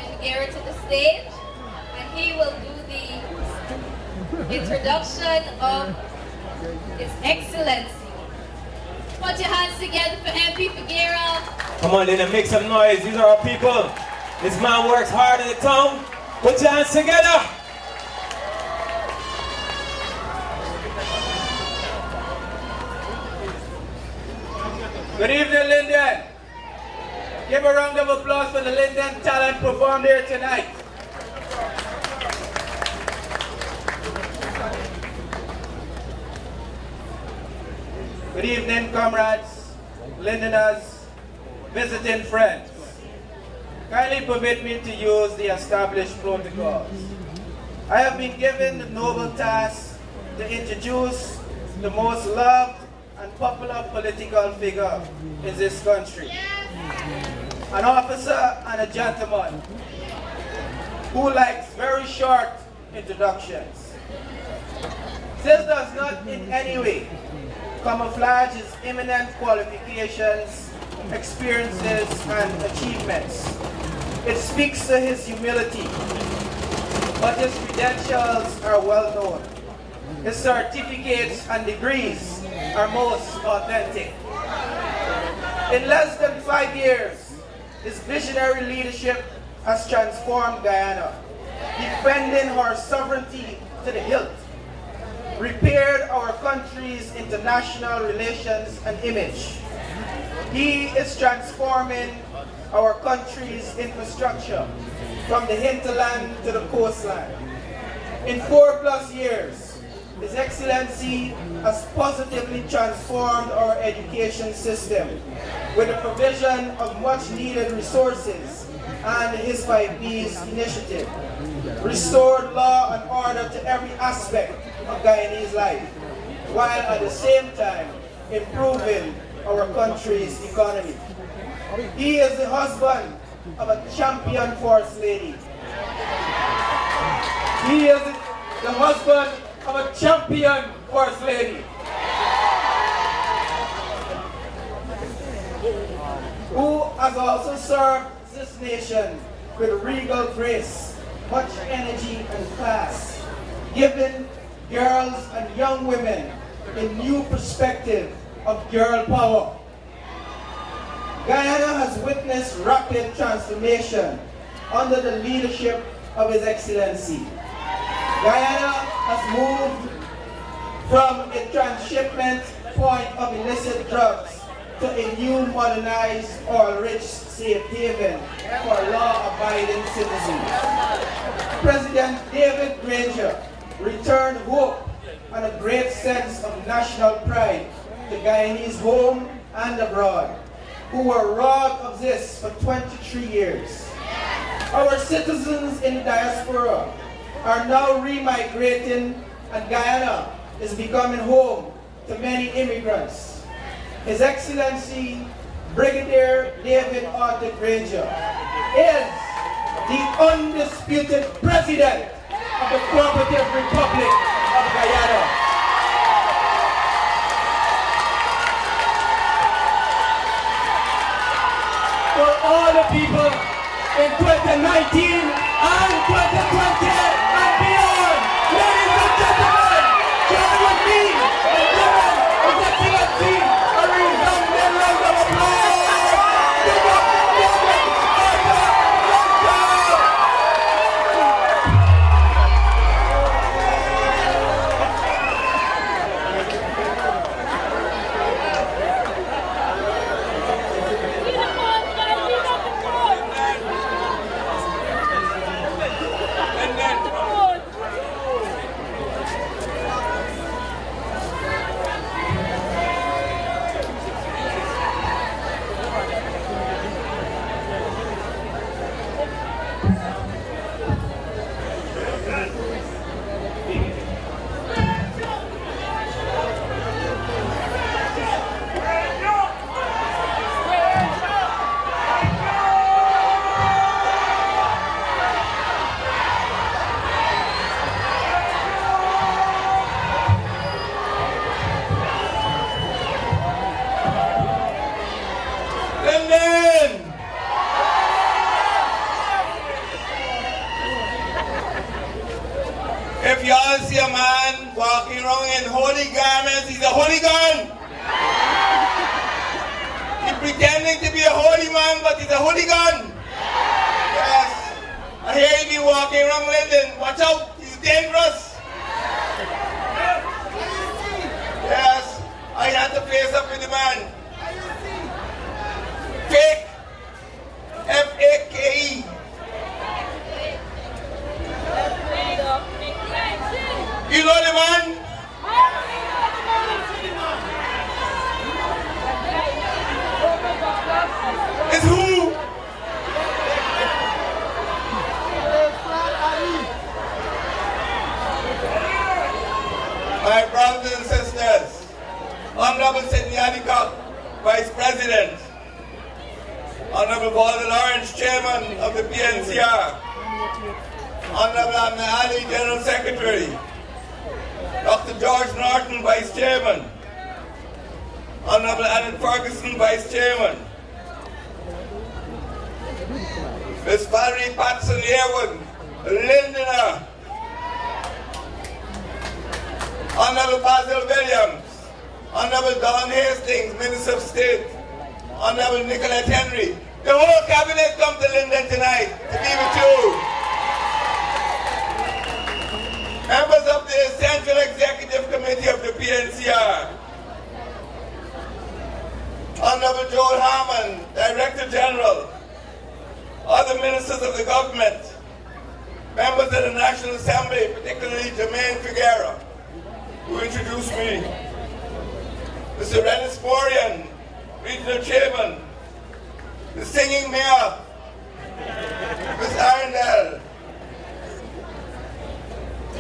Figueroa to the stage, and he will do the introduction of His Excellency. Put your hands together for MP Figueroa. Come on, Linden, make some noise. These are our people. This man works hard in the town. Put your hands together. Good evening, Linden. Give a round of applause for the Linden talent performed here tonight. Good evening, comrades, Lindeners, visiting friends. Kindly permit me to use the established protocols. I have been given the noble task to introduce the most loved and popular political figure in this country. An officer and a gentleman who likes very short introductions. This does not in any way camouflage his eminent qualifications, experiences, and achievements. It speaks to his humility, but his credentials are well known. His certificates and degrees are most authentic. In less than 5 years, his visionary leadership has transformed Guyana, defending our sovereignty to the hilt, repaired our country's international relations and image. He is transforming our country's infrastructure from the hinterland to the coastline. In 4+ years, His Excellency has positively transformed our education system with the provision of much needed resources and his 5Bs initiative, restored law and order to every aspect of Guyanese life, while at the same time improving our country's economy. He is the husband of a champion First Lady. He is the husband of a champion First Lady, who has also served this nation with regal grace, much energy and class, giving girls and young women a new perspective of girl power. Guyana has witnessed rapid transformation under the leadership of His Excellency. Guyana has moved from a transshipment point of illicit drugs to a new modernized oil-rich safe haven for law-abiding citizens. President David Granger returned hope and a great sense of national pride to Guyanese home and abroad, who were robbed of this for 23 years. Our citizens in diaspora are now remigrating, and Guyana is becoming home to many immigrants. His Excellency Brigadier David Arthur Granger is the undisputed President of the Cooperative Republic of Guyana. For all the people in 2019 and 2020 and beyond, ladies and gentlemen, join with me in giving His Excellency a resounding round of applause. Give up David Arthur Granger. Lead up the He's pretending to be a holy man, but he's a hooligan. Yes. I hear he been walking around Linden. Watch out, he's dangerous. Yes, I had to face up with the man. Fake. F-A-K-E. You know the man? It's who? My brothers and sisters, Honorable Sidney Adikok, Vice President, Honorable Gordon Lawrence, Chairman of the PNCR, Honorable Amna Ali, General Secretary, Dr. George Norton, Vice Chairman, Honorable Alan Ferguson, Vice Chairman, Ms. Valerie Patson-Yearwood, Linden, Honorable Basil Williams, Honorable Don Hastings, Minister of State, Honorable Nicolette Henry. The whole cabinet come to Linden tonight to be with you. Members of the Central Executive Committee of the PNCR, Honorable Joel Harmon, Director General, other ministers of the government, members of the National Assembly, particularly Jermaine Figueroa, who introduced me, Mr. Rennis Morian, Regional Chairman, the Singing Mayor, Ms. Arundel,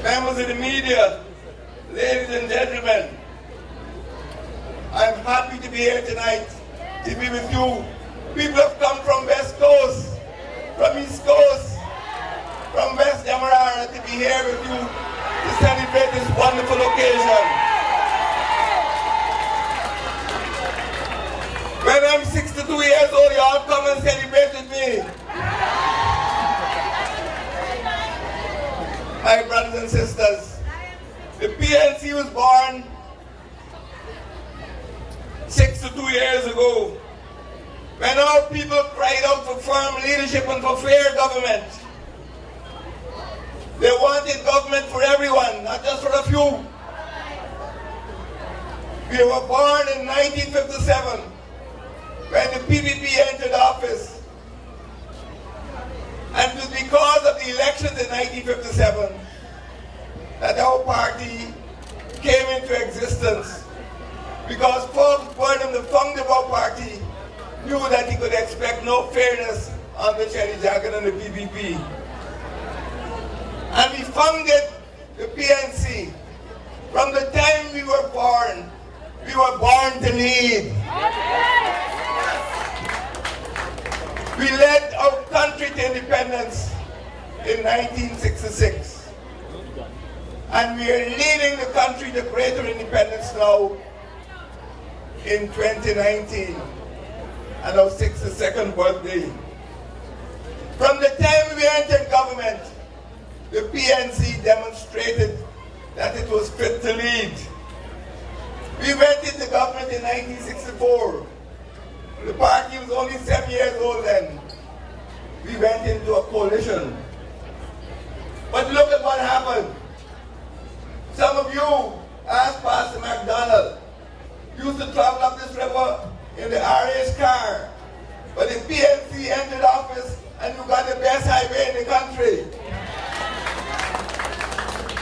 members of the media, ladies and gentlemen, I'm happy to be here tonight to be with you. People have come from West Coast, from East Coast, from West Demerara to be here with you to celebrate this wonderful occasion. When I'm 62 years old, you all come and celebrate with me. My brothers and sisters, the PNC was born 62 years ago, when our people cried out for firm leadership and for fair government. They wanted government for everyone, not just for a few. We were born in 1957, when the PPP entered office. And it was because of the elections in 1957 that our party came into existence. Because Paul Burnham, the founder of our party, knew that he could expect no fairness under Cherry Jagan and the PPP. And we founded the PNC. From the time we were born to lead. We led our country to independence in 1966. And we are leading the country to greater independence now in 2019, and our 62nd birthday. From the time we entered government, the PNC demonstrated that it was fit to lead. We went into government in 1964. The party was only 7 years old then. We went into a coalition. But look at what happened. Some of you asked Pastor MacDonald, used to travel up this river in the RA's car. But the PNC entered office and you got the best highway in the country.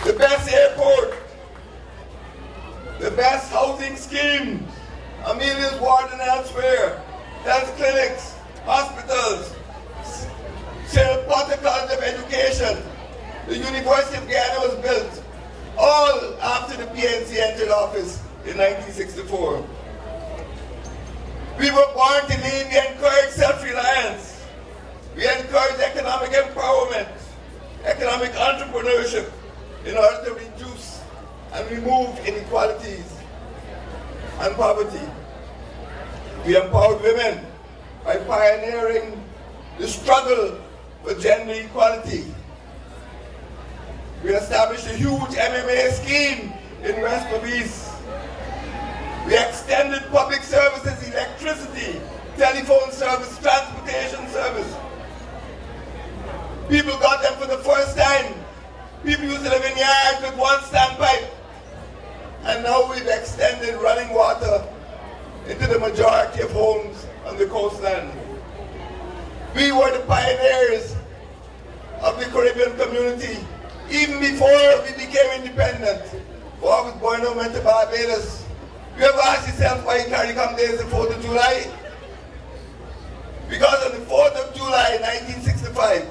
The best airport. The best housing scheme. Amelia's Ward and elsewhere. Health clinics, hospitals, Cyril Potter College of Education. The University of Guyana was built. All after the PNC entered office in 1964. We were born to lead. We encourage self-reliance. We encourage economic empowerment, economic entrepreneurship in order to reduce and remove inequalities and poverty. We empowered women by pioneering the struggle for gender equality. We established a huge MMA scheme in West Mavis. We extended public services, electricity, telephone service, transportation service. People got them for the first time. People used to live in yards with one standpipe. And now we've extended running water into the majority of homes on the coastline. We were the pioneers of the Caribbean community even before we became independent. Before I was born and went to Barbados. You ever ask yourself why CARICOM Day is the 4th of July? Because on the 4th of July 1965,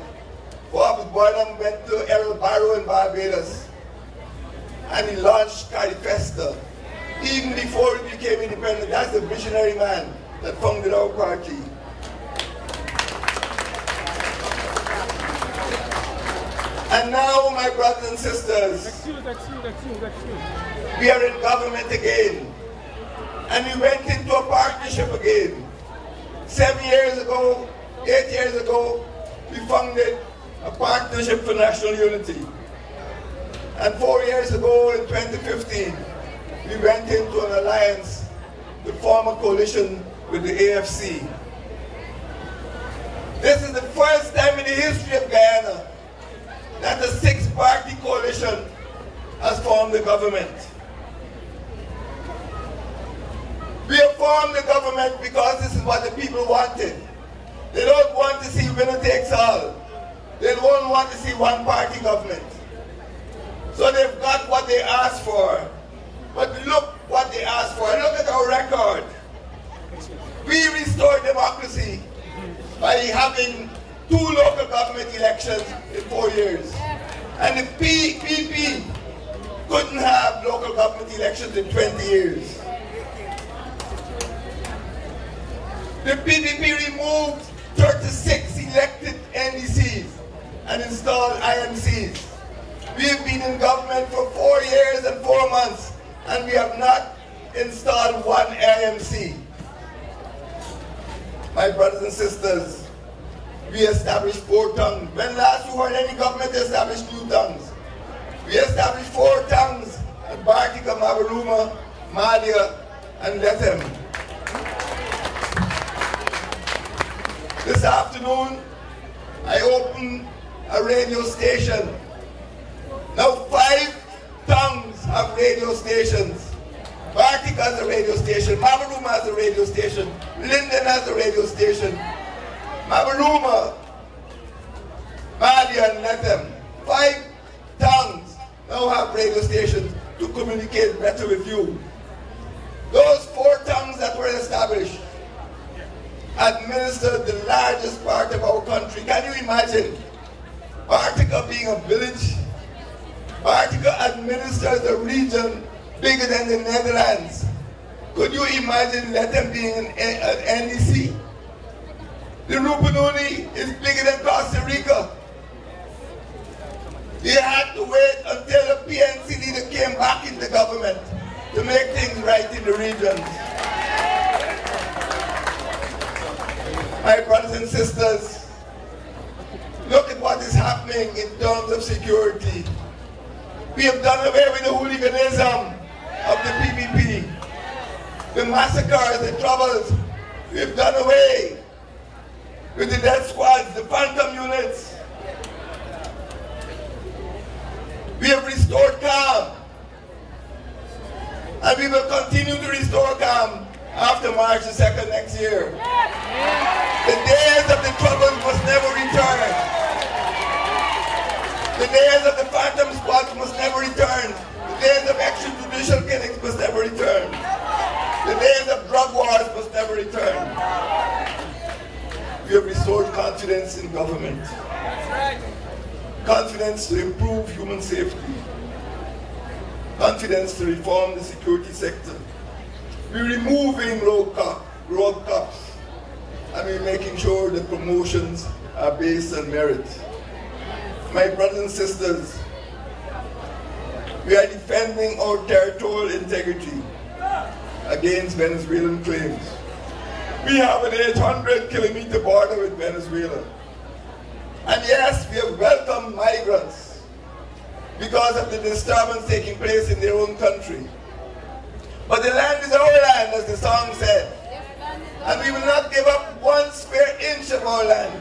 before I was born and went to El Barro in Barbados, and he launched CARIFESTA. Even before we became independent, that's the visionary man that founded our party. And now, my brothers and sisters, we are in government again. And we went into a partnership again. 7 years ago, 8 years ago, we founded a partnership for national unity. And 4 years ago, in 2015, we went into an alliance to form a coalition with the AFC. This is the first time in the history of Guyana that a 6-party coalition has formed the government. We have formed the government because this is what the people wanted. They don't want to see winner takes all. They don't want to see one-party government. So they've got what they asked for. But look what they asked for. Look at our record. We restored democracy by having 2 local government elections in 4 years. And the PP couldn't have local government elections in 20 years. The PPP removed 36 elected NDCs and installed IMCs. We have been in government for 4 years and 4 months, and we have not installed one IMC. My brothers and sisters, we established 4 tongues. When last you heard any government establish 2 tongues? We established 4 tongues at Bartica, Mabaruma, Madia, and Lethem. This afternoon, I opened a radio station. Now 5 tongues have radio stations. Bartica has a radio station, Mabaruma has a radio station, Linden has a radio station, Mabaruma, Madia, and Lethem. 5 tongues now have radio stations to communicate better with you. Those 4 tongues that were established administered the largest part of our country. Can you imagine Bartica being a village? Bartica administers a region bigger than the Netherlands. Could you imagine Lethem being an NDC? The Rupununi is bigger than Costa Rica. They had to wait until the PNC leader came back in the government to make things right in the region. My brothers and sisters, look at what is happening in terms of security. We have done away with the hooliganism of the PPP, the massacres, the troubles. We have done away with the death squads, the phantom units. We have restored calm, and we will continue to restore calm after March the 2nd next year. The days of the troubles must never return. The days of the phantom squads must never return. The days of extrajudicial killings must never return. The days of drug wars must never return. We have restored confidence in government. Confidence to improve human safety. Confidence to reform the security sector. We're removing road cops, and we're making sure that promotions are based on merit. My brothers and sisters, we are defending our territorial integrity against Venezuelan claims. We have an 800-kilometer border with Venezuela. And yes, we have welcomed migrants because of the disturbance taking place in their own country. But the land is our land, as the song said. And we will not give up 1 square inch of our land.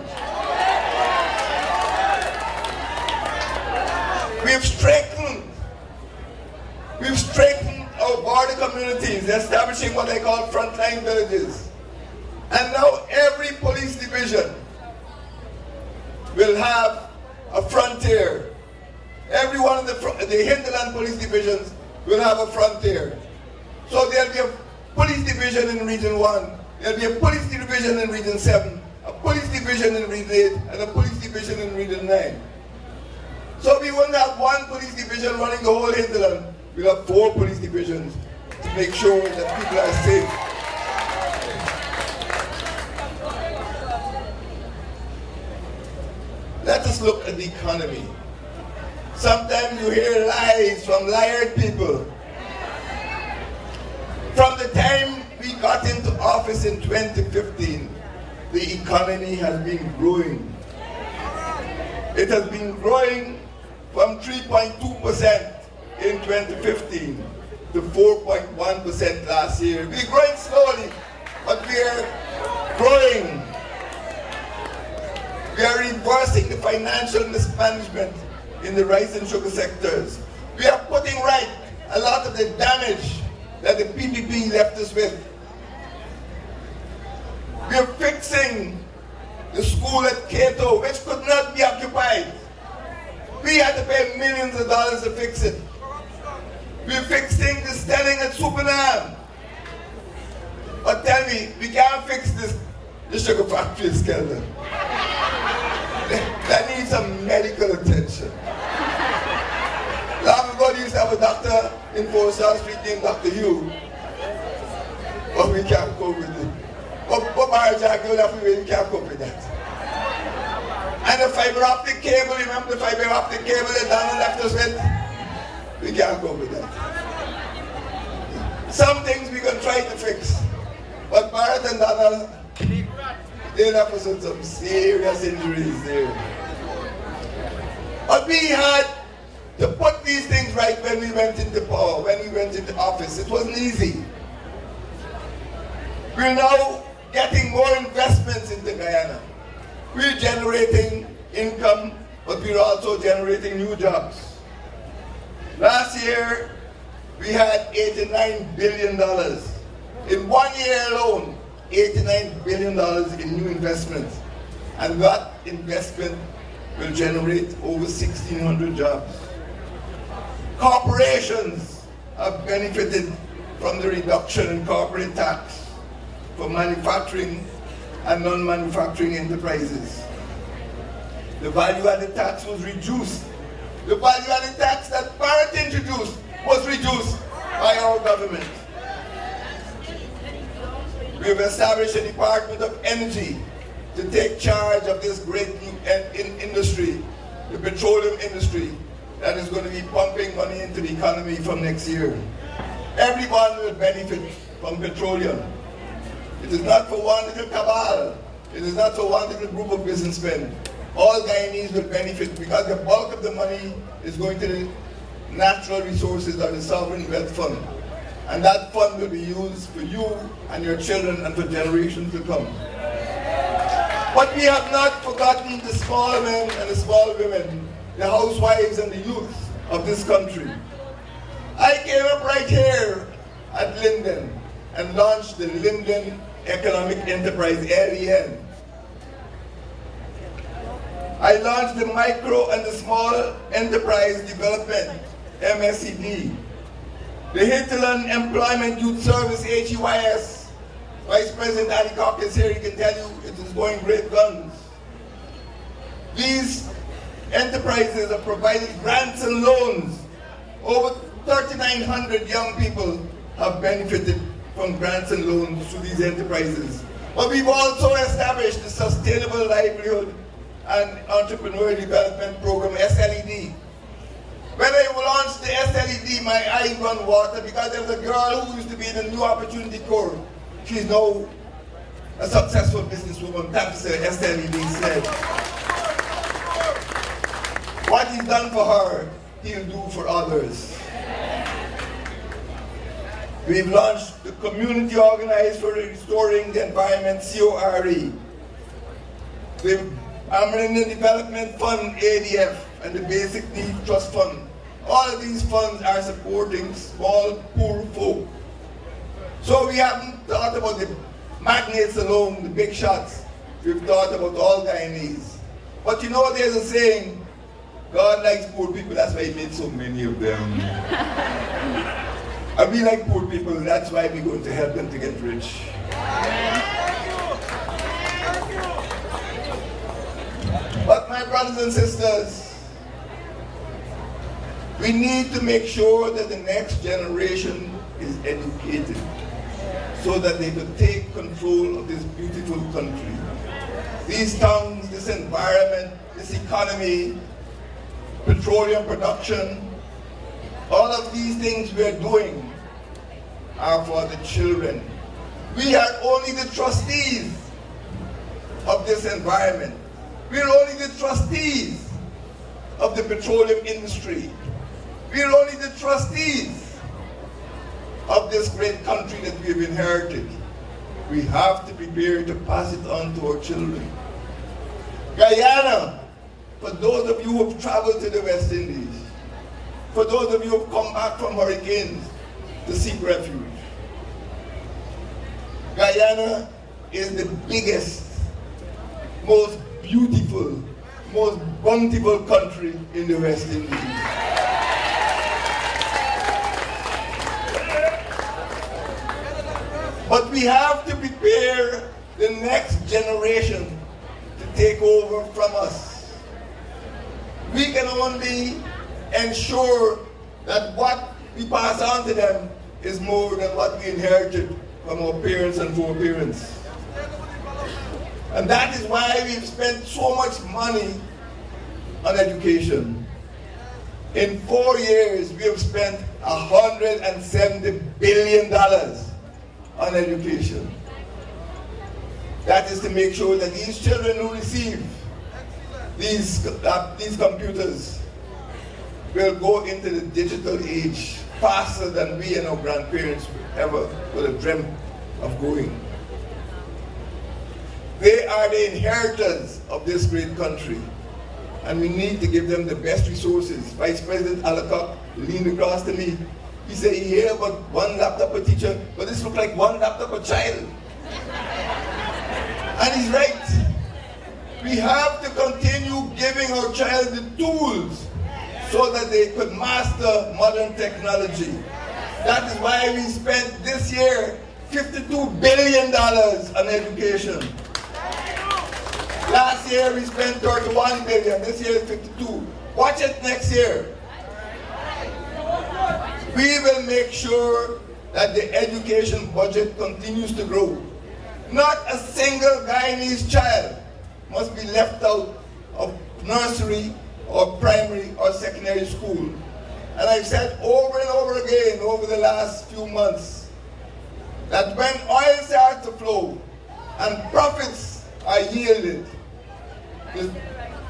We've strengthened our border communities, establishing what I call frontline villages. And now every police division will have a frontier. Every one of the hinterland police divisions will have a frontier. So there'll be a police division in Region 1, there'll be a police division in Region 7, a police division in Region 8, and a police division in Region 9. So we won't have 1 police division running the whole hinterland. We'll have 4 police divisions to make sure that people are safe. Let us look at the economy. Sometimes you hear lies from liar people. From the time we got into office in 2015, the economy has been growing. It has been growing from 3.2% in 2015 to 4.1% last year. We're growing slowly, but we're growing. We are reversing the financial mismanagement in the rice and sugar sectors. We are putting right a lot of the damage that the PPP left us with. We are fixing the school at Cato, which could not be occupied. We had to pay millions of dollars to fix it. We're fixing the stelling at Supernam. But tell me, we can't fix the sugar factory in Skelton. That needs some medical attention. Long ago, we used to have a doctor in 4-Star Street named Dr. Hugh. But we can't cope with it. But Barry Jack, we can't cope with that. And the fiber optic cable, remember the fiber optic cable that Donald left us with? We can't cope with that. Some things we can try to fix. But Barrett and Donald, they left us with some serious injuries there. But we had to put these things right when we went into power, when we went into office. It wasn't easy. We're now getting more investments into Guyana. We're generating income, but we're also generating new jobs. Last year, we had $89 billion. In 1 year alone, $89 billion in new investments. And that investment will generate over 1,600 jobs. Corporations have benefited from the reduction in corporate tax for manufacturing and non-manufacturing enterprises. The value-added tax was reduced. The value-added tax that Barrett introduced was reduced by our government. We have established a Department of Energy to take charge of this great new industry, the petroleum industry, that is going to be pumping money into the economy from next year. Everyone will benefit from petroleum. It is not for one little cabal. It is not for one little group of businessmen. All Guyanese will benefit because the bulk of the money is going to the natural resources or the sovereign wealth fund. And that fund will be used for you and your children and for generations to come. But we have not forgotten the small men and the small women, the housewives and the youth of this country. I came up right here at Linden and launched the Linden Economic Enterprise, LEN. I launched the Micro and the Small Enterprise Development, MSED. The Hinterland Employment Youth Service, HEYS. Vice President Ali Cock is here, he can tell you it is going great guns. These enterprises are providing grants and loans. Over 3,900 young people have benefited from grants and loans to these enterprises. But we've also established the Sustainable Livelihood and Entrepreneurial Development Program, SLED. When I launched the SLED, my eyes run water because there was a girl who used to be in the New Opportunity Corps. She's now a successful businesswoman, thanks to SLED said. What he's done for her, he'll do for others. We've launched the Community Organized for Restoring the Environment, CORE. The Linden Development Fund, ADF, and the Basic Needs Trust Fund. All of these funds are supporting small, poor folk. So we haven't thought about the magnates alone, the big shots. We've thought about all Guyanese. But you know, there's a saying, God likes poor people, that's why he made so many of them. And we like poor people, that's why we're going to help them to get rich. But my brothers and sisters, we need to make sure that the next generation is educated so that they could take control of this beautiful country. These towns, this environment, this economy, petroleum production, all of these things we are doing are for the children. We are only the trustees of this environment. We are only the trustees of the petroleum industry. We are only the trustees of this great country that we have inherited. We have to prepare to pass it on to our children. Guyana, for those of you who have traveled to the West Indies, for those of you who have come back from hurricanes to seek refuge, Guyana is the biggest, most beautiful, most bountiful country in the West Indies. But we have to prepare the next generation to take over from us. We can only ensure that what we pass on to them is more than what we inherited from our parents and foreparents. And that is why we've spent so much money on education. In 4 years, we have spent $170 billion on education. That is to make sure that these children who receive these computers will go into the digital age faster than we and our grandparents ever would have dreamt of going. They are the inheritors of this great country, and we need to give them the best resources. Vice President Alacott leaned across to me. He said, you hear about one laptop a teacher, but this looks like one laptop a child. And he's right. We have to continue giving our child the tools so that they could master modern technology. That is why we spent this year $52 billion on education. Last year we spent $31 billion, this year is $52. Watch it next year. We will make sure that the education budget continues to grow. Not a single Guyanese child must be left out of nursery or primary or secondary school. And I've said over and over again over the last few months that when oil starts to flow and profits are yielded, the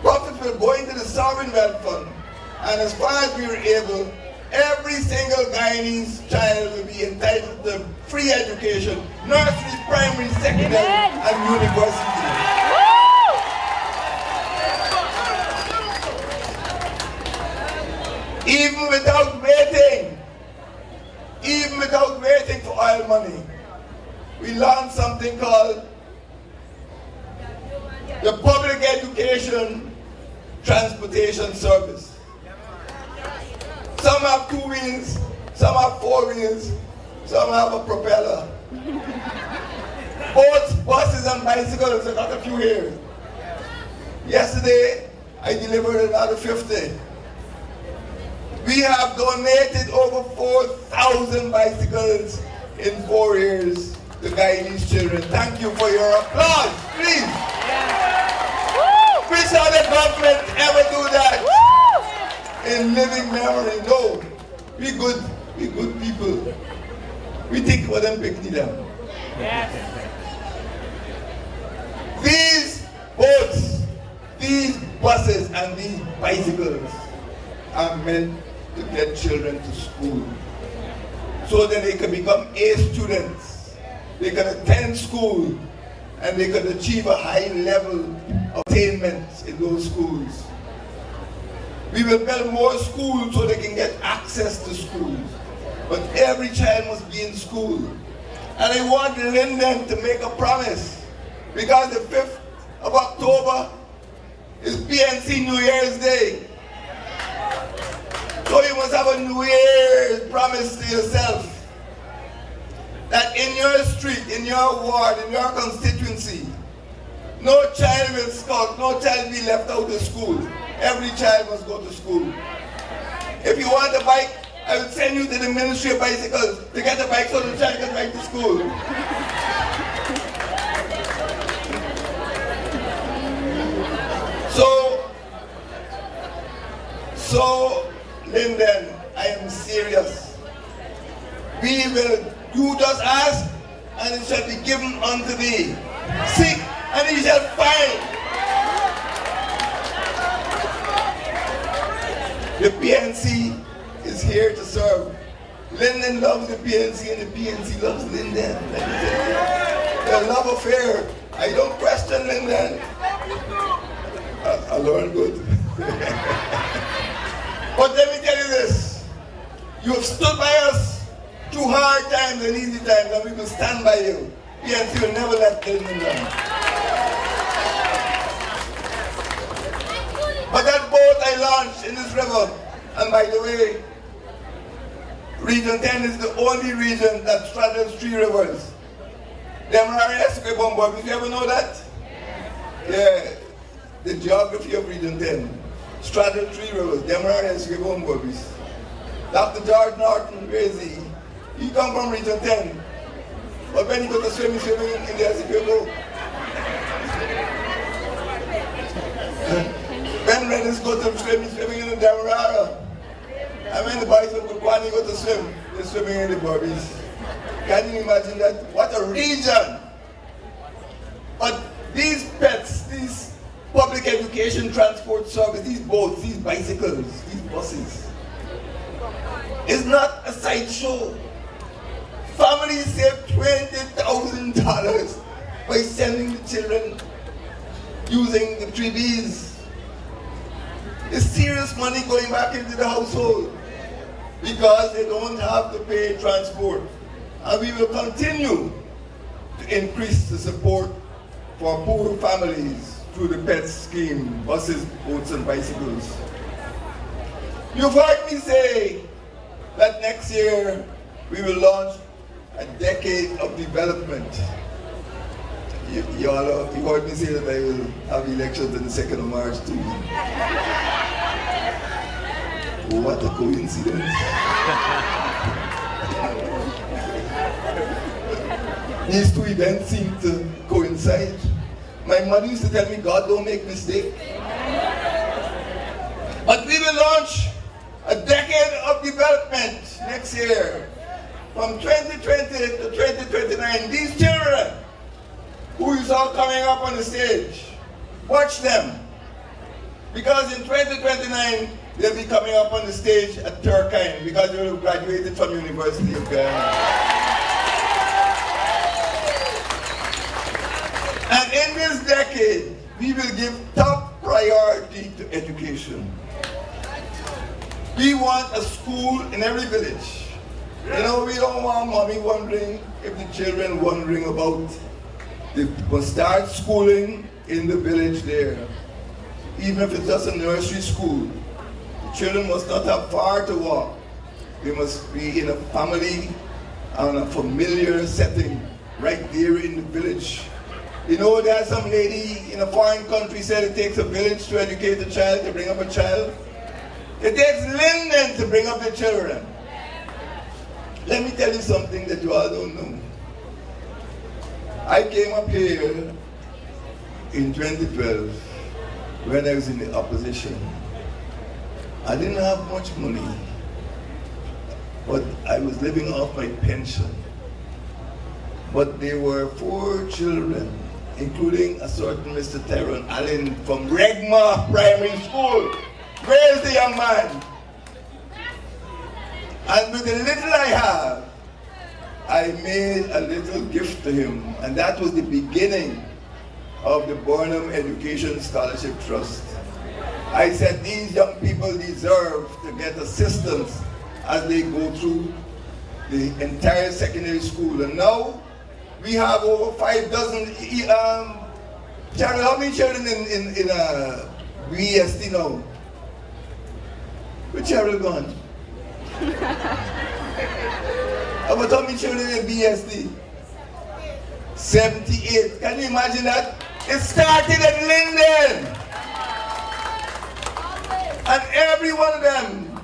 profits will go into the sovereign wealth fund. And as far as we are able, every single Guyanese child will be entitled to free education, nursery, primary, secondary, and university. Even without waiting for oil money, we launched something called the Public Education Transportation Service. Some have 2 wheels, some have 4 wheels, some have a propeller. Boats, buses, and bicycles, I got a few here. Yesterday, I delivered another 50. We have donated over 4,000 bicycles in 4 years to Guyanese children. Thank you for your applause, please. Which other government ever do that? In living memory? No. We good people. We think about them, picnic them. These boats, these buses, and these bicycles are meant to get children to school. so that they can become A students. They can attend school and they can achieve a high level of attainment in those schools. We will build more schools so they can get access to schools. But every child must be in school. And I want Linden to make a promise, because the 5th of October is PNC New Year's Day. So you must have a New Year's promise to yourself that in your street, in your ward, in your constituency, no child will scout, no child will be left out of school. Every child must go to school. If you want a bike, I will send you to the Ministry of Bicycles to get a bike so the child can ride to school. So, Linden, I am serious. We will, you just ask, and it shall be given unto thee. Seek, and ye shall find. The PNC is here to serve. Linden loves the PNC, and the PNC loves Linden. Their love affair. I don't question Linden. I learned good. But let me tell you this. You have stood by us through hard times and easy times, and we will stand by you. PNC will never let Linden down. But that boat I launched in this river, and by the way, Region 10 is the only region that straddles 3 rivers. Them are Esquibon boys. You ever know that? Yeah. The geography of Region 10. Straddle 3 rivers. Them are Esquibon boys. Dr. George Norton, where is he? He come from Region 10. But when he go to swimming in the Esquibon. Ben Reddins go to swimming in the Demerara. And when the boys from Kukwani go to swim, they're swimming in the Barbies. Can you imagine that? What a region! But these pets, these public education transport service, these boats, these bicycles, these buses, is not a sideshow. Families save $20,000 by sending the children using the 3Bs. It's serious money going back into the household because they don't have to pay transport. And we will continue to increase the support for poor families through the PET scheme, buses, boats, and bicycles. You've heard me say that next year we will launch a decade of development. You heard me say that I will have elections on the 2nd of March too. What a coincidence. These 2 events seem to coincide. My mother used to tell me, God don't make mistakes. But we will launch a decade of development next year. From 2020 to 2029, these children who is all coming up on the stage, watch them. Because in 2029, they'll be coming up on the stage at Turkine because they will have graduated from University of Ghana. And in this decade, we will give top priority to education. We want a school in every village. You know, we don't want mommy wondering if the children wondering about. They must start schooling in the village there. Even if it's just a nursery school. The children must not have far to walk. They must be in a family and a familiar setting right there in the village. You know, there's some lady in a foreign country said it takes a village to educate a child, to bring up a child. It takes Linden to bring up the children. Let me tell you something that you all don't know. I came up here in 2012 when I was in the opposition. I didn't have much money, but I was living off my pension. But there were 4 children, including a certain Mr. Tyrone Allen from Regma Primary School. Where's the young man? And with the little I have, I made a little gift to him, and that was the beginning of the Burnham Education Scholarship Trust. I said these young people deserve to get assistance as they go through the entire secondary school. And now we have over 5 dozen, Cheryl, how many children in BST now? Where Cheryl gone? About how many children in BST? 78. Can you imagine that? It started at Linden. And every one of them,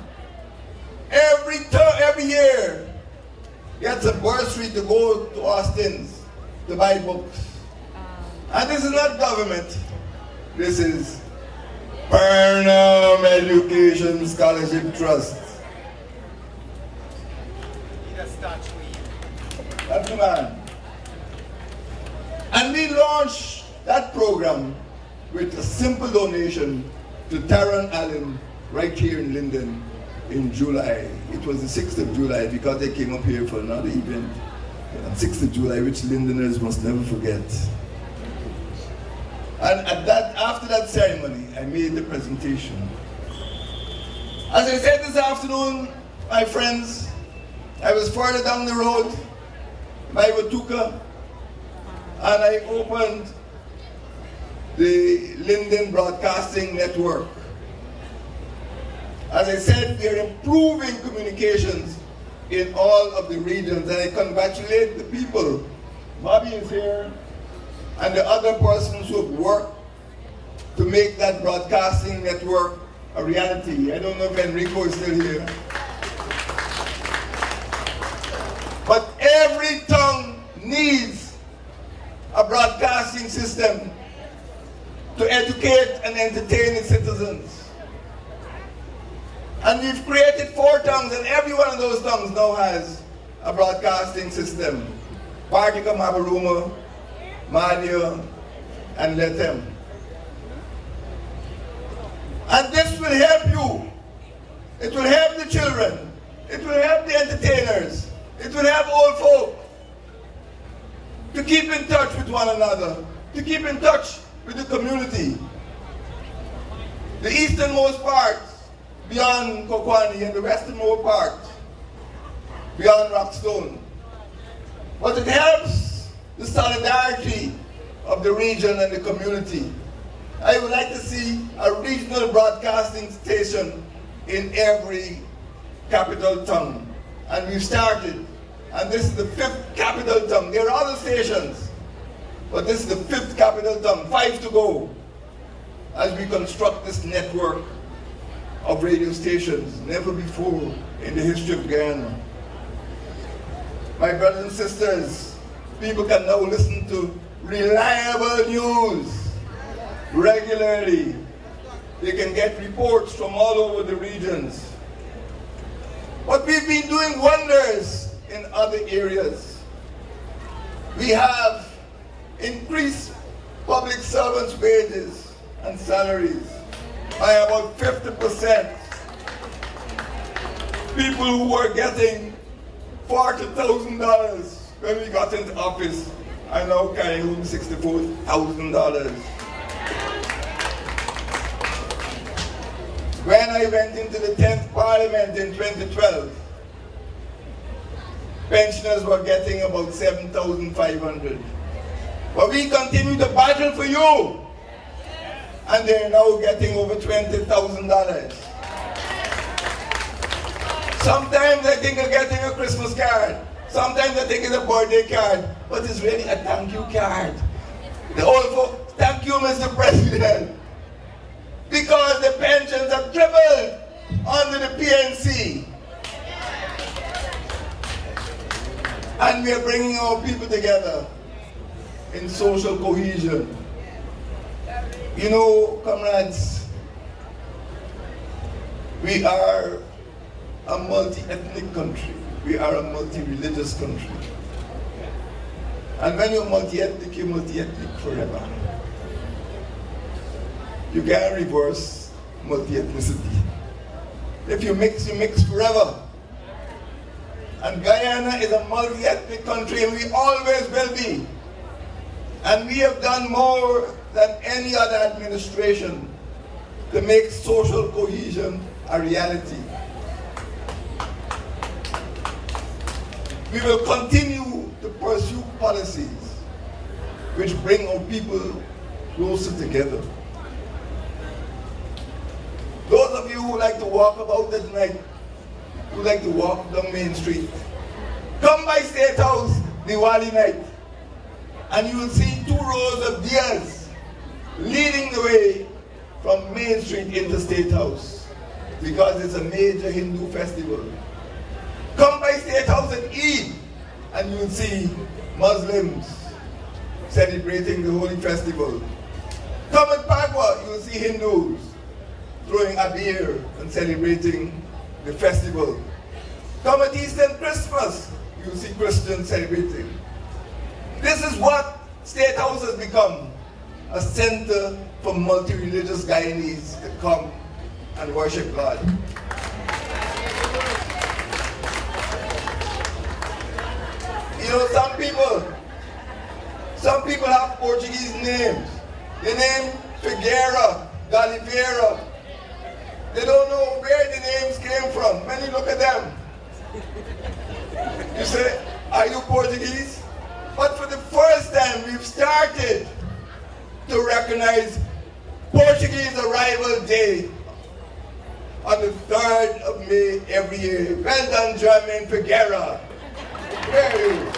every year, gets a bursary to go to Austin's to buy books. And this is not government. This is Burnham Education Scholarship Trust. That's the man. And we launched that program with a simple donation to Taron Allen right here in Linden in July. It was the 6th of July because they came up here for another event on 6th of July, which Lindeners must never forget. And after that ceremony, I made the presentation. As I said this afternoon, my friends, I was further down the road by Watuka, and I opened the Linden Broadcasting Network. As I said, we are improving communications in all of the regions, and I congratulate the people. Bobby is here, and the other persons who have worked to make that broadcasting network a reality. I don't know if Enrico is still here. But every tongue needs a broadcasting system to educate and entertain its citizens. And we've created 4 tongues, and every one of those tongues now has a broadcasting system. Partika, Mabaruma, Mania, and Letem. And this will help you. It will help the children. It will help the entertainers. It will help old folk to keep in touch with one another, to keep in touch with the community. The easternmost part, beyond Kokwani, and the westernmost part, beyond Rockstone. But it helps the solidarity of the region and the community. I would like to see a regional broadcasting station in every capital tongue. And we've started. And this is the 5th capital tongue. There are other stations, but this is the 5th capital tongue. 5 to go as we construct this network of radio stations, never before in the history of Guyana. My brothers and sisters, people can now listen to reliable news regularly. They can get reports from all over the regions. But we've been doing wonders in other areas. We have increased public servants' wages and salaries by about 50%. People who were getting $40,000 when we got into office are now carrying home $64,000. When I went into the 10th Parliament in 2012, pensioners were getting about $7,500. But we continue to battle for you, and they're now getting over $20,000. Sometimes I think of getting a Christmas card. Sometimes I think it's a birthday card, but it's really a thank you card. The old folks, thank you, Mr. President, because the pensions have tripled under the PNC. And we are bringing our people together in social cohesion. You know, comrades, we are a multi-ethnic country. We are a multi-religious country. And when you're multi-ethnic, you're multi-ethnic forever. You can't reverse multi-ethnicity. If you mix forever. And Guyana is a multi-ethnic country, and we always will be. And we have done more than any other administration to make social cohesion a reality. We will continue to pursue policies which bring our people closer together. Those of you who like to walk about at night, who like to walk down Main Street, come by State House Diwali night, and you will see 2 rows of diyas leading the way from Main Street into State House, because it's a major Hindu festival. Come by State House at Eid, and you will see Muslims celebrating the holy festival. Come at Pagwa, you will see Hindus throwing a beer and celebrating the festival. Come at Eastern Christmas, you will see Christians celebrating. This is what State House has become, a center for multi-religious Guyanese to come and worship God. You know, some people have Portuguese names. The name Figueira, Galifeira. They don't know where the names came from. When you look at them, you say, are you Portuguese? But for the first time, we've started to recognize Portuguese Arrival Day on the 3rd of May every year. Well done, Jermaine Figueira. Where are you?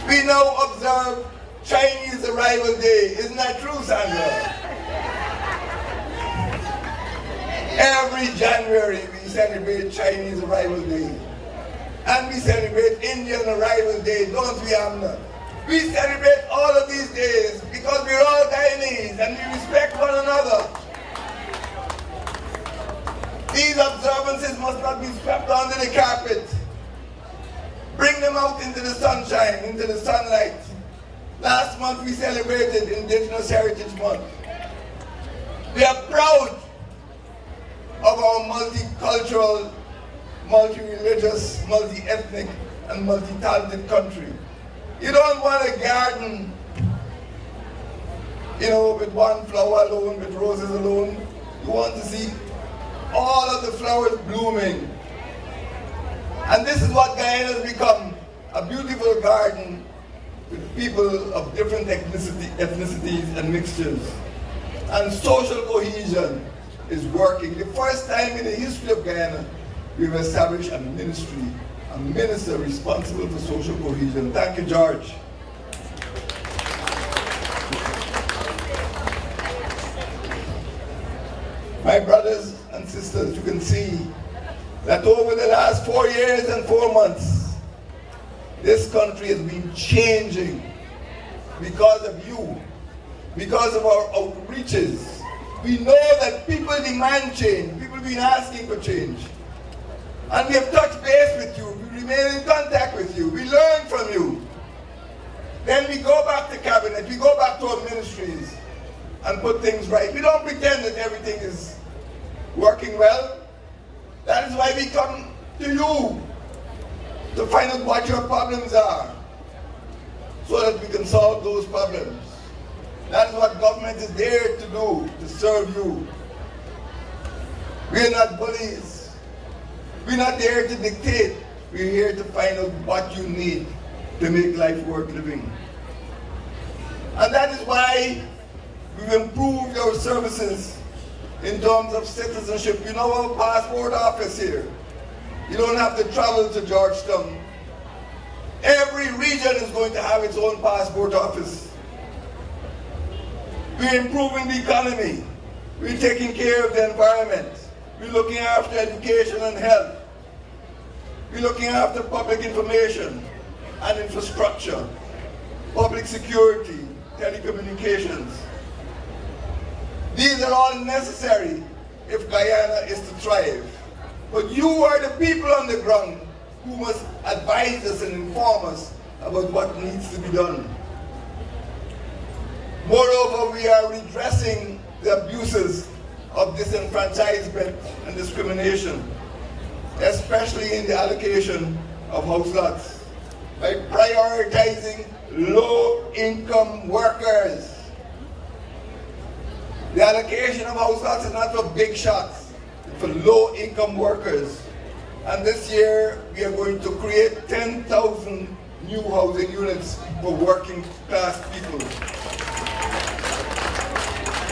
We now observe Chinese Arrival Day. Isn't that true, Sandra? Every January we celebrate Chinese Arrival Day. And we celebrate Indian Arrival Day, don't we, Amna? We celebrate all of these days because we're all Guyanese and we respect one another. These observances must not be swept under the carpet. Bring them out into the sunshine, into the sunlight. Last month we celebrated Indigenous Heritage Month. We are proud of our multicultural, multi-religious, multi-ethnic, and multi-talented country. You don't want a garden, you know, with one flower alone, with roses alone. You want to see all of the flowers blooming. And this is what Guyana has become, a beautiful garden with people of different ethnicities and mixtures. And social cohesion is working. The first time in the history of Guyana, we've established a ministry, a minister responsible for social cohesion. Thank you, George. My brothers and sisters, you can see that over the last 4 years and 4 months, this country has been changing because of you, because of our outreaches. We know that people demand change. People have been asking for change. And we have touched base with you. We remain in contact with you. We learn from you. Then we go back to cabinet. We go back to our ministries and put things right. We don't pretend that everything is working well. That is why we come to you to find out what your problems are so that we can solve those problems. That is what government is there to do, to serve you. We are not bullies. We're not there to dictate. We're here to find out what you need to make life worth living. And that is why we've improved our services in terms of citizenship. You know our passport office here. You don't have to travel to Georgetown. Every region is going to have its own passport office. We're improving the economy. We're taking care of the environment. We're looking after education and health. We're looking after public information and infrastructure, public security, telecommunications. These are all necessary if Guyana is to thrive. But you are the people on the ground who must advise us and inform us about what needs to be done. Moreover, we are redressing the abuses of disenfranchisement and discrimination. especially in the allocation of house lots, by prioritizing low-income workers. The allocation of house lots is not for big shots, it's for low-income workers. And this year, we are going to create 10,000 new housing units for working class people.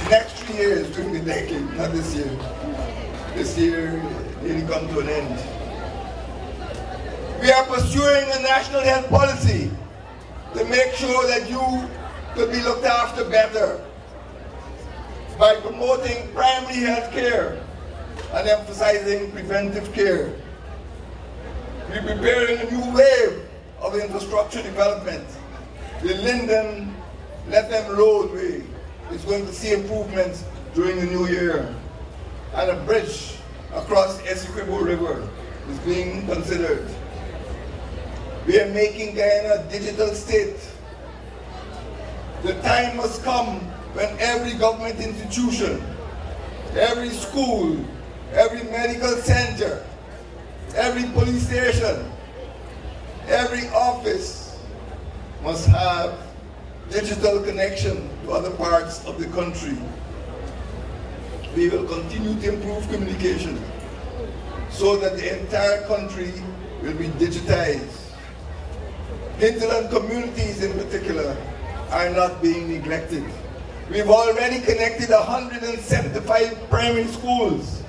Next 3 years during the decade, not this year. This year nearly come to an end. We are pursuing a national health policy to make sure that you could be looked after better by promoting primary health care and emphasizing preventive care. We're preparing a new wave of infrastructure development. The Linden Lethem roadway is going to see improvements during the new year. And a bridge across Essequibo River is being considered. We are making Guyana a digital state. The time must come when every government institution, every school, every medical center, every police station, every office must have digital connection to other parts of the country. We will continue to improve communication so that the entire country will be digitized. Hinterland communities in particular are not being neglected. We've already connected 175 primary schools.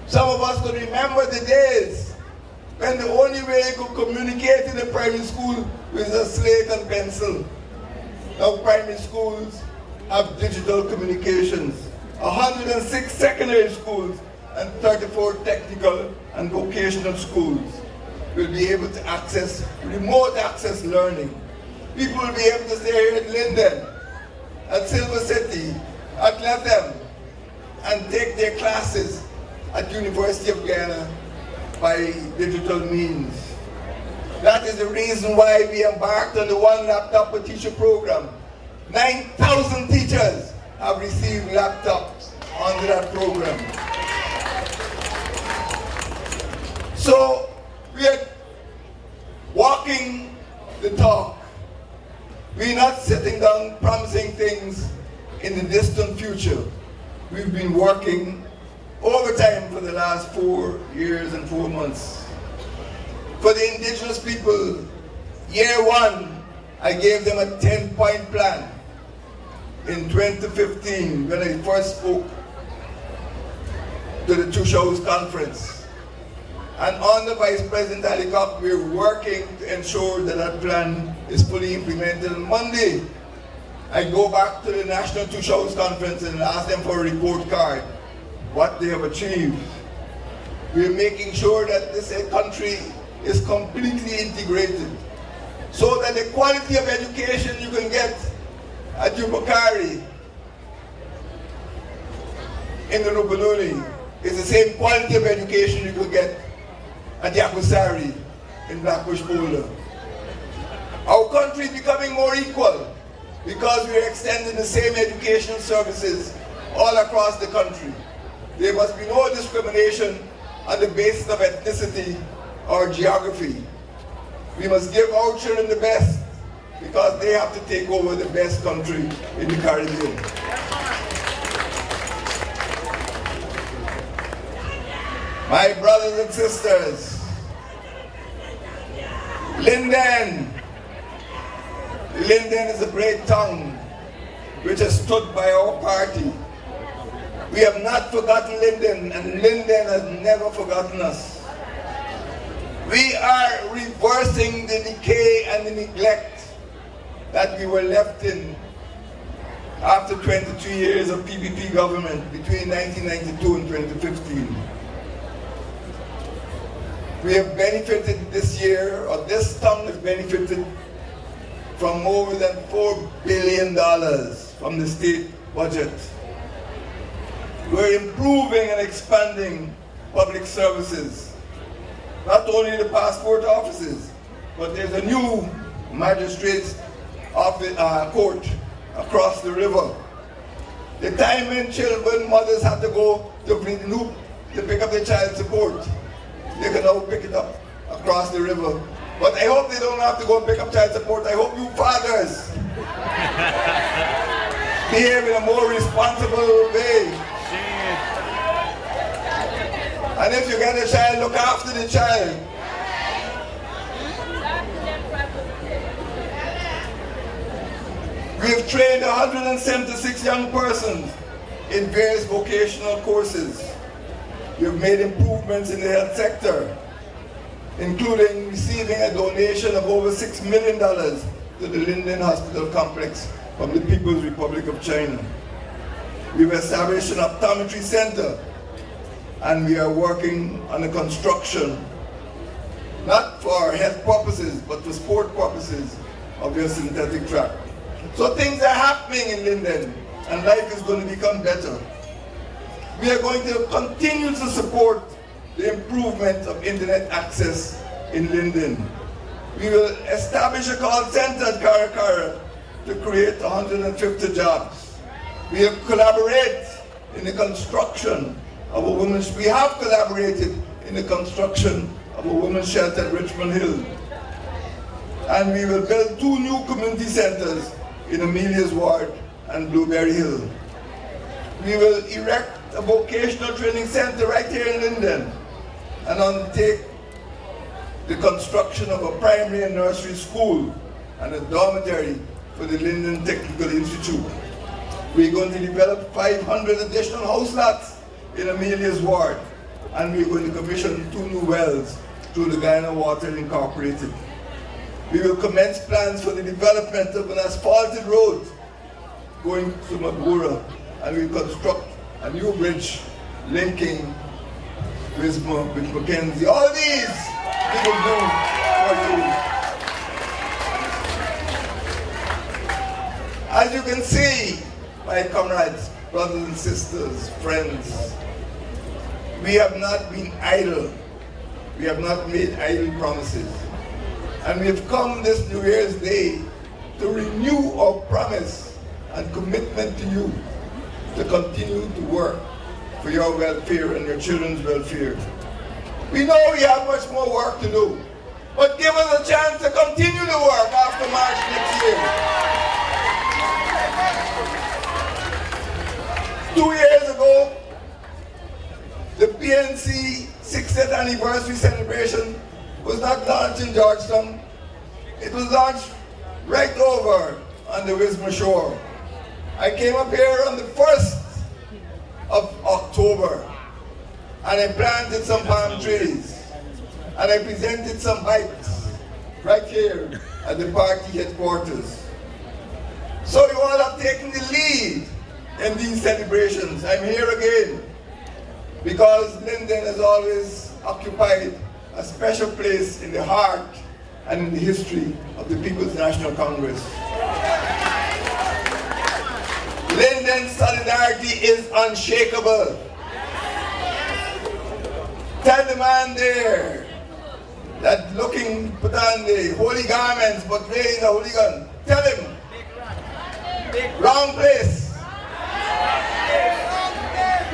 Some of us could remember the days when the only way you could communicate in a primary school was a slate and pencil. Now primary schools have digital communications. 106 secondary schools and 34 technical and vocational schools will be able to access remote access learning. People will be able to stay here at Linden, at Silver City, at Lethem, and take their classes at University of Guyana by digital means. That is the reason why we embarked on the One Laptop Per Teacher program. 9,000 teachers have received laptops under that program. So we are walking the talk. We're not sitting down promising things in the distant future. We've been working overtime for the last 4 years and 4 months. For the indigenous people, year one, I gave them a 10-point plan. In 2015, when I first spoke to the Two Shows Conference. And under Vice President Alicop, we're working to ensure that that plan is fully implemented. On Monday, I go back to the National Two Shows Conference and ask them for a report card, what they have achieved. We're making sure that this country is completely integrated so that the quality of education you can get at Yubakari in the Rubuluni is the same quality of education you could get at Yakusari in Blackbush Boulder. Our country is becoming more equal because we are extending the same educational services all across the country. There must be no discrimination on the basis of ethnicity or geography. We must give our children the best because they have to take over the best country in the Caribbean. My brothers and sisters, Linden is a great town which has stood by our party. We have not forgotten Linden, and Linden has never forgotten us. We are reversing the decay and the neglect that we were left in after 22 years of PPP government between 1992 and 2015. We have benefited this year, or this town has benefited from more than $4 billion from the state budget. We're improving and expanding public services. Not only the passport offices, but there's a new magistrate's office, court across the river. The time when children, mothers have to go to pick up their child support. they can now pick it up across the river. But I hope they don't have to go and pick up child support. I hope you fathers behave in a more responsible way. And if you get a child, look after the child. We have trained 176 young persons in various vocational courses. We have made improvements in the health sector, including receiving a donation of over $6 million to the Linden Hospital Complex from the People's Republic of China. We've established an optometry center, and we are working on the construction, not for health purposes, but for sport purposes, of your synthetic track. So things are happening in Linden, and life is going to become better. We are going to continue to support the improvement of internet access in Linden. We will establish a call center at Karakara to create 150 jobs. We have collaborated in the construction of a women's, we have collaborated in the construction of a women's shelter at Richmond Hill. And we will build 2 new community centers in Amelia's Ward and Blueberry Hill. We will erect a vocational training center right here in Linden and undertake the construction of a primary and nursery school and a dormitory for the Linden Technical Institute. We're going to develop 500 additional house lots in Amelia's Ward, and we're going to commission 2 new wells through the Guyana Water Incorporated. We will commence plans for the development of an asphalted road going to Magura, and we'll construct a new bridge linking with Mackenzie. All these we will do for you. As you can see, my comrades, brothers and sisters, friends, we have not been idle. We have not made idle promises. And we have come this New Year's Day to renew our promise and commitment to you to continue to work for your welfare and your children's welfare. We know we have much more work to do, but give us a chance to continue to work after March next year. 2 years ago, the PNC 60th anniversary celebration was not launched in Georgetown. It was launched right over on the Wisma shore. I came up here on the 1st of October, and I planted some palm trees, and I presented some bikes right here at the party headquarters. So you all have taken the lead in these celebrations. I'm here again because Linden has always occupied a special place in the heart and in the history of the People's National Congress. Linden's solidarity is unshakable. Tell the man there that looking, put on the holy garments but really is a hooligan. Tell him, wrong place,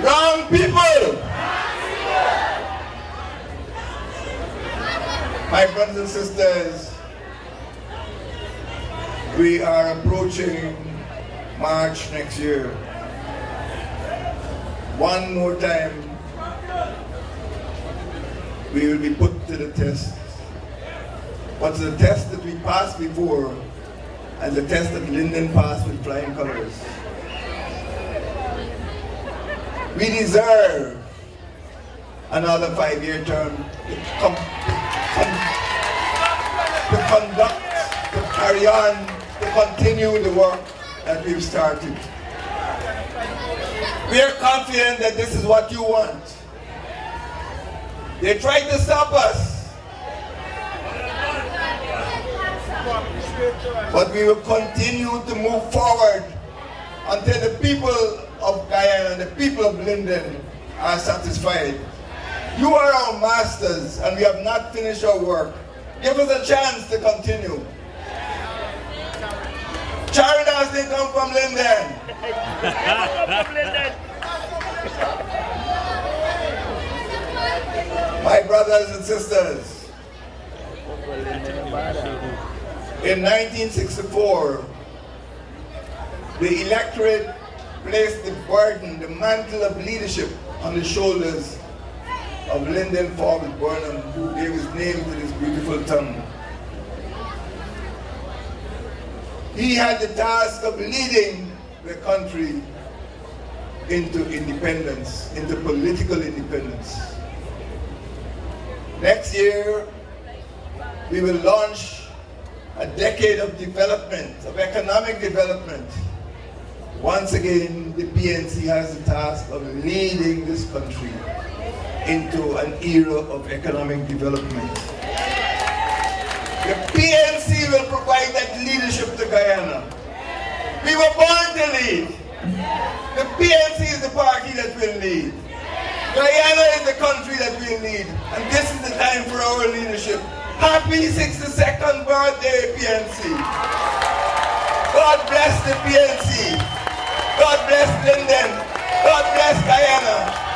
wrong people. My brothers and sisters, we are approaching March next year. One more time, we will be put to the test. What's the test that we passed before and the test that Linden passed with flying colors? We deserve another 5-year term to conduct, to carry on, to continue the work that we've started. We are confident that this is what you want. They tried to stop us, but we will continue to move forward until the people of Guyana and the people of Linden are satisfied. You are our masters, and we have not finished our work. Give us a chance to continue. Charitas didn't come from Linden. My brothers and sisters, in 1964, the electorate placed the burden, the mantle of leadership on the shoulders of Linden Forbes Burnham, who gave his name to this beautiful town. He had the task of leading the country into independence, into political independence. Next year, we will launch a decade of development, of economic development. Once again, the PNC has the task of leading this country into an era of economic development. The PNC will provide that leadership to Guyana. We were born to lead. The PNC is the party that will lead. Guyana is the country that will lead. And this is the time for our leadership. Happy 62nd birthday, PNC. God bless the PNC. God bless Linden. God bless Guyana.